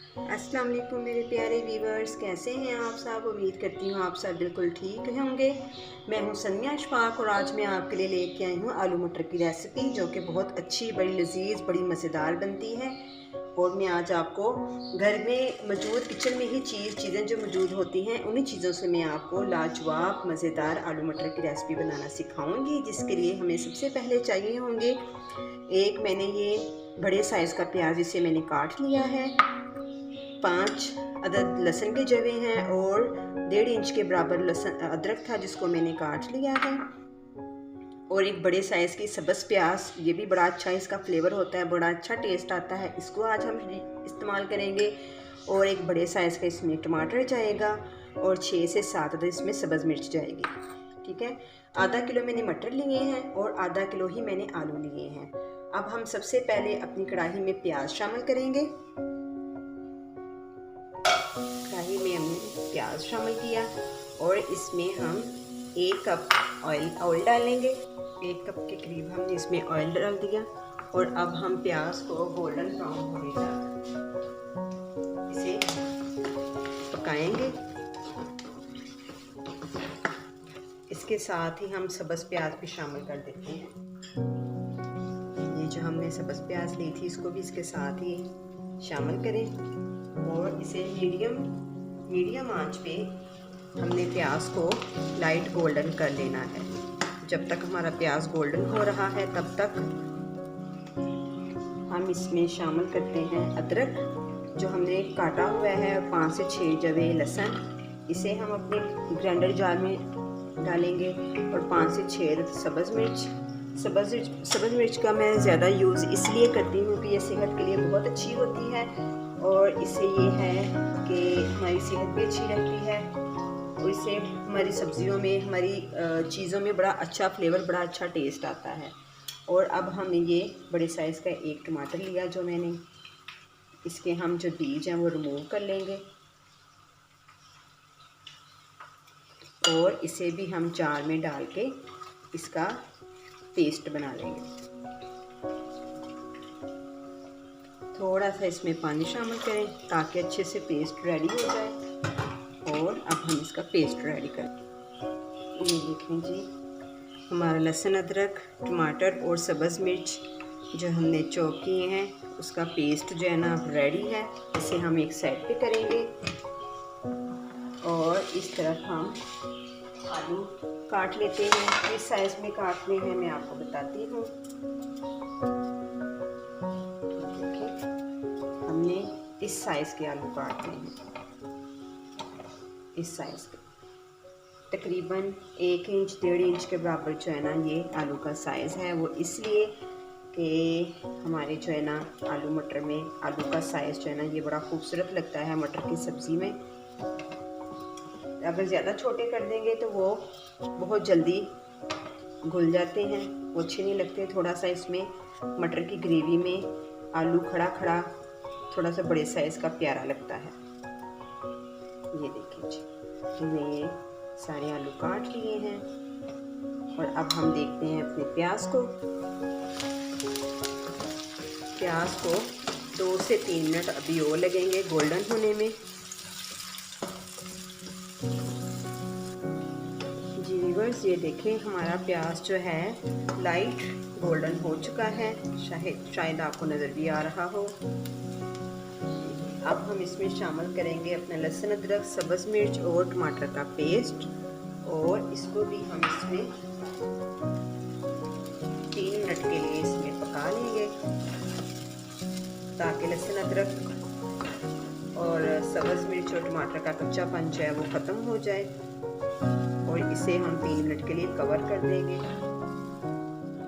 अस्सलाम वालेकुम मेरे प्यारे व्यूवर्स, कैसे हैं आप सब। उम्मीद करती हूँ आप सब बिल्कुल ठीक होंगे। मैं हूँ सनिया अशफाक और आज मैं आपके लिए लेके आई हूँ आलू मटर की रेसिपी, जो कि बहुत अच्छी, बड़ी लजीज, बड़ी मज़ेदार बनती है। और मैं आज आपको घर में मौजूद, किचन में ही चीज़ें जो मौजूद होती हैं, उन्हीं चीज़ों से मैं आपको लाजवाब मज़ेदार आलू मटर की रेसिपी बनाना सिखाऊंगी। जिसके लिए हमें सबसे पहले चाहिए होंगे एक, मैंने ये बड़े साइज़ का प्याज इसे मैंने काट लिया है, 5 अदद लहसुन के जवे हैं और 1.5 इंच के बराबर लहसुन अदरक था जिसको मैंने काट लिया है, और एक बड़े साइज़ की सब्ज़ प्याज, ये भी बड़ा अच्छा इसका फ्लेवर होता है, बड़ा अच्छा टेस्ट आता है, इसको आज हम इस्तेमाल करेंगे। और एक बड़े साइज़ का इसमें टमाटर जाएगा और 6 से 7 अदद इसमें सब्ज़ मिर्च जाएगी। ठीक है, आधा किलो मैंने मटर लिए हैं और आधा किलो ही मैंने आलू लिए हैं। अब हम सबसे पहले अपनी कढ़ाई में प्याज शामिल करेंगे। कढ़ाई में हमने प्याज शामिल किया और इसमें हम 1 कप ऑयल डालेंगे। 1 कप के करीब हमने इसमें ऑयल डाल दिया और अब हम प्याज को गोल्डन ब्राउन होने तक इसे पकाएंगे। इसके साथ ही हम सब्ज़ प्याज भी शामिल कर देते हैं। ये जो हमने सब्ज़ प्याज ली थी इसको भी इसके साथ ही शामिल करें और इसे मीडियम आंच पे हमने प्याज को लाइट गोल्डन कर लेना है। जब तक हमारा प्याज गोल्डन हो रहा है तब तक हम इसमें शामिल करते हैं अदरक, जो हमने काटा हुआ है, 5 से 6 जवे लहसुन, इसे हम अपने ग्राइंडर जार में डालेंगे, और 5 से 6 सब्ज़ मिर्च। सब्ज़ मिर्च का मैं ज़्यादा यूज़ इसलिए करती हूँ कि ये सेहत के लिए बहुत अच्छी होती है और इससे ये है कि हमारी सेहत भी अच्छी रहती है और इससे हमारी सब्जियों में, हमारी चीज़ों में बड़ा अच्छा फ्लेवर, बड़ा अच्छा टेस्ट आता है। और अब हमने ये बड़े साइज़ का एक टमाटर लिया जो मैंने, इसके हम जो बीज हैं वो रिमूव कर लेंगे और इसे भी हम जार में डाल के इसका पेस्ट बना लेंगे। थोड़ा सा इसमें पानी शामिल करें ताकि अच्छे से पेस्ट रेडी हो जाए। और अब हम इसका पेस्ट रेडी करें। ये देखें जी, हमारा लहसुन, अदरक, टमाटर और सब्ज़ मिर्च जो हमने चॉप किए हैं उसका पेस्ट जो है ना रेडी है। इसे हम एक साइड पे करेंगे और इस तरफ हम आलू काट लेते हैं। किस साइज़ में काटने हैं मैं आपको बताती हूँ। देखिए, हमने इस साइज़ के आलू काटने हैं, इस साइज़ के, तकरीबन 1 इंच 1.5 इंच के बराबर जो है ना ये आलू का साइज़ है। वो इसलिए कि हमारे जो है ना आलू मटर में आलू का साइज़ जो है ना ये बड़ा खूबसूरत लगता है मटर की सब्ज़ी में। अगर ज़्यादा छोटे कर देंगे तो वो बहुत जल्दी घुल जाते हैं, वो अच्छे नहीं लगते। थोड़ा सा इसमें मटर की ग्रेवी में आलू खड़ा खड़ा थोड़ा सा बड़े साइज़ का प्यारा लगता है। ये देखिए जी, हमने ये सारे आलू काट लिए हैं और अब हम देखते हैं अपने प्याज को। प्याज को 2 से 3 मिनट अभी और लगेंगे गोल्डन होने में। जी व्यूअर्स, ये देखें हमारा प्याज जो है लाइट गोल्डन हो चुका है, शायद आपको नज़र भी आ रहा हो। अब हम इसमें शामिल करेंगे अपना लहसुन, अदरक, सब्ज़ मिर्च और टमाटर का पेस्ट, और इसको भी हम इसमें 3 मिनट के लिए इसमें पका लेंगे ताकि लहसुन, अदरक और सब्ज़ मिर्च और टमाटर का कच्चापन जो है वो ख़त्म हो जाए। और इसे हम 3 मिनट के लिए कवर कर देंगे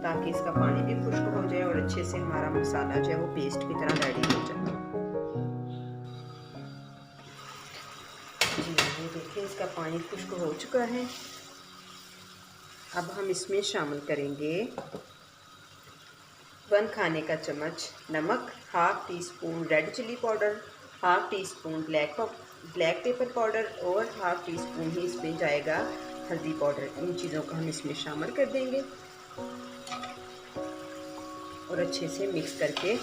ताकि इसका पानी भी खुश्क हो जाए और अच्छे से हमारा मसाला जो है वो पेस्ट की तरह रेडी हो जाए। जी ये देखिए, इसका पानी खुश्क हो चुका है। अब हम इसमें शामिल करेंगे 1 खाने का चम्मच नमक, half teaspoon red chilli powder, half teaspoon black pepper powder और हाफ टी स्पून ही इसमें जाएगा हल्दी पाउडर। इन चीज़ों को हम इसमें शामिल कर देंगे और अच्छे से मिक्स करके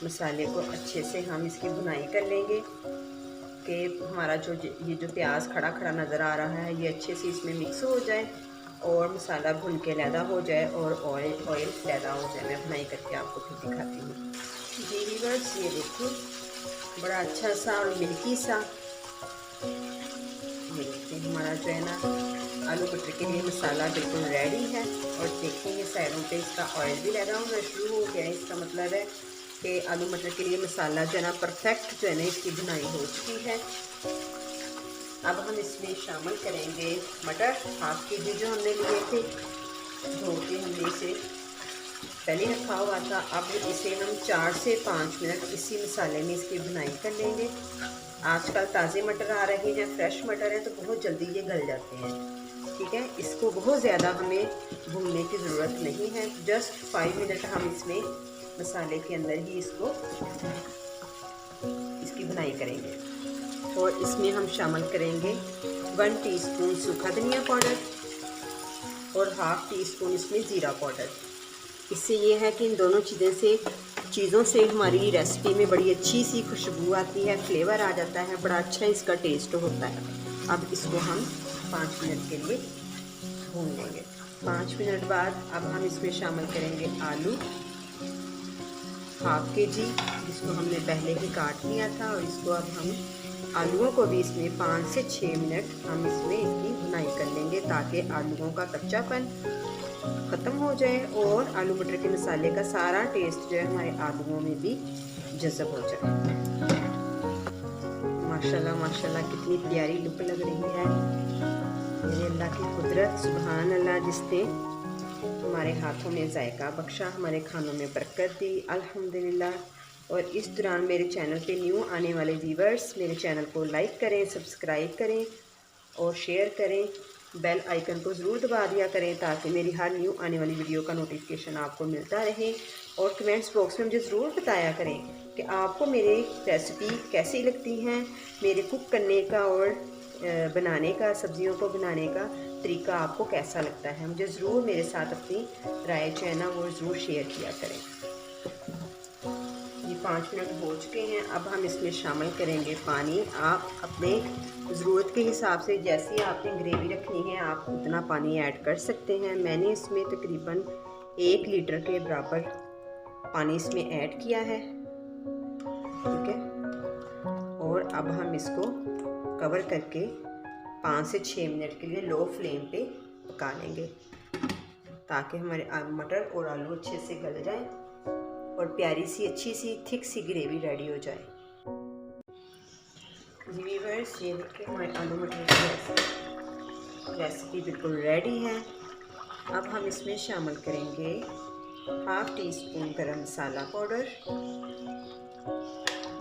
मसाले को अच्छे से हम इसकी भुनाई कर लेंगे कि हमारा ये जो प्याज खड़ा खड़ा नज़र आ रहा है ये अच्छे से इसमें मिक्स हो जाए और मसाला भुन के लैदा हो जाए और ऑयल लैदा हो जाए। मैं भुनाई करके आपको फिर दिखाती हूँ। जी व्यूअर्स, ये देखो बड़ा अच्छा सा और मिल्की सा ये देखिए हमारा जो है ना आलू मटर के लिए मसाला बिल्कुल रेडी है। और देखेंगे साइडों पे इसका ऑयल भी लगा होना शुरू हो गया है। इसका मतलब है कि आलू मटर के लिए मसाला जो है ना परफेक्ट जो है ना इसकी भुनाई हो चुकी है। अब हम इसमें शामिल करेंगे मटर, हाफ के जो हमने लिए थे, धो के हमने इसे पहले रखा हुआ था। अब इसे हम 4 से 5 मिनट इसी मसाले में इसकी भुनाई कर लेंगे। आजकल ताज़े मटर आ रहे हैं, फ्रेश मटर है तो बहुत जल्दी ये गल जाते हैं। ठीक है, इसको बहुत ज़्यादा हमें भूनने की ज़रूरत नहीं है। जस्ट 5 मिनट हम इसमें मसाले के अंदर ही इसकी भुनाई करेंगे। और इसमें हम शामिल करेंगे 1 टीस्पून सूखा धनिया पाउडर और हाफ टी स्पून इसमें ज़ीरा पाउडर। इससे ये है कि इन दोनों चीज़ों से हमारी रेसिपी में बड़ी अच्छी सी खुशबू आती है, फ्लेवर आ जाता है, बड़ा अच्छा इसका टेस्ट होता है। अब इसको हम 5 मिनट के लिए भून लेंगे। 5 मिनट बाद अब हम इसमें शामिल करेंगे आलू, हाफ के जी, जिसको हमने पहले ही काट लिया था। और इसको अब हम आलूओं को भी इसमें 5 से 6 मिनट हम इसमें इसकी भुनाई कर लेंगे ताकि आलूओं का कच्चापन ख़त्म हो जाए और आलू मटर के मसाले का सारा टेस्ट जो है हमारे आलूओं में भी जज़ब हो जाए। माशाल्लाह माशाल्लाह कितनी प्यारी लुक लग रही है। मेरे अल्लाह की कुदरत, सुभान अल्लाह, जिसने हमारे हाथों में जायका बख्शा, हमारे खानों में बरकत दी, अल्हम्दुलिल्लाह। और इस दौरान मेरे चैनल पे न्यू आने वाले व्यूवर्स मेरे चैनल को लाइक करें, सब्सक्राइब करें और शेयर करें। बेल आइकन को ज़रूर दबा दिया करें ताकि मेरी हर न्यू आने वाली वीडियो का नोटिफिकेशन आपको मिलता रहे। और कमेंट्स बॉक्स में मुझे ज़रूर बताया करें कि आपको मेरी रेसिपी कैसी लगती हैं, मेरे कुक करने का और बनाने का, सब्जियों को बनाने का तरीका आपको कैसा लगता है। मुझे ज़रूर मेरे साथ अपनी राय जो है ना वो ज़रूर शेयर किया करें। ये 5 मिनट हो चुके हैं। अब हम इसमें शामिल करेंगे पानी। आप अपने ज़रूरत के हिसाब से जैसी आपने ग्रेवी रखनी है आप उतना पानी ऐड कर सकते हैं। मैंने इसमें तकरीबन 1 लीटर के बराबर पानी इसमें ऐड किया है। ठीक है, और अब हम इसको कवर करके 5 से 6 मिनट के लिए लो फ्लेम पे पका लेंगे ताकि हमारे मटर और आलू अच्छे से गल जाएं और प्यारी सी अच्छी सी थिक सी ग्रेवी रेडी हो जाए। जी व्यूअर्स, ये देखिए हमारे आलू मटर की रेसिपी बिल्कुल रेडी है। अब हम इसमें शामिल करेंगे हाफ टी स्पून गरम मसाला पाउडर।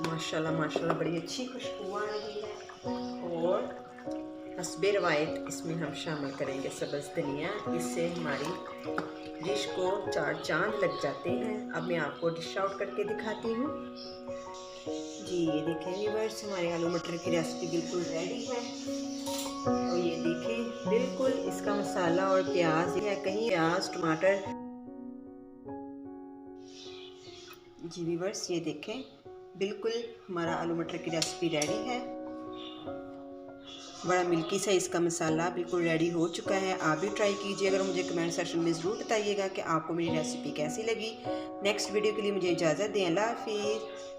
माशाल्लाह माशाल्लाह बड़ी अच्छी खुशबू आ रही है। और हस्बे रवायत इसमें हम शामिल करेंगे सब्ज़ धनिया। इससे हमारी डिश को 4 चांद लग जाते हैं। अब मैं आपको डिश आउट करके दिखाती हूँ। जी ये देखें व्यूअर्स, हमारे आलू मटर की रेसिपी बिल्कुल रेडी है। और ये देखें बिल्कुल इसका मसाला और प्याज है, कहीं प्याज टमाटर। जी व्यूअर्स, ये देखें बिल्कुल हमारा आलू मटर की रेसिपी रेडी है। बड़ा मिल्की सा इसका मसाला बिल्कुल रेडी हो चुका है। आप भी ट्राई कीजिएगा और मुझे कमेंट सेक्शन में ज़रूर बताइएगा कि आपको मेरी रेसिपी कैसी लगी। नेक्स्ट वीडियो के लिए मुझे इजाज़त दें। अल्लाह हाफिज़।